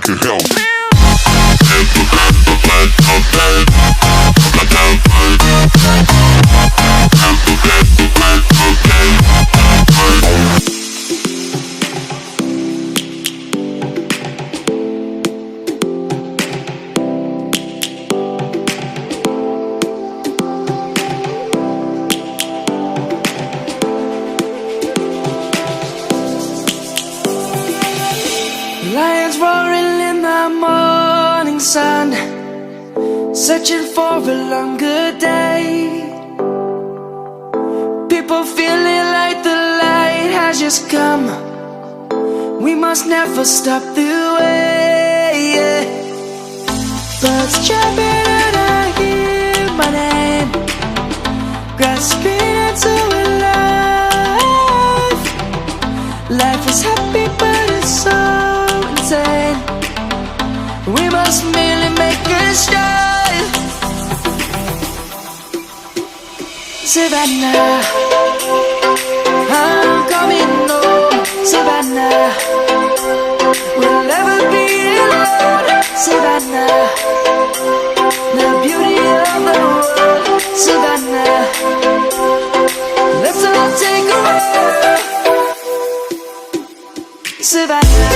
can help. Lions roaring in the morning sun, searching for a longer day. People feeling like the light has just come. We must never stop the way. Birds chirping and I hear my name, grasping into a life. Life is happy but it's so insane. We must merely make a start. Savannah, I'm coming home. Savannah, we'll never be alone. Savannah, the beauty of the world. Savannah, let's all take a walk. Savannah.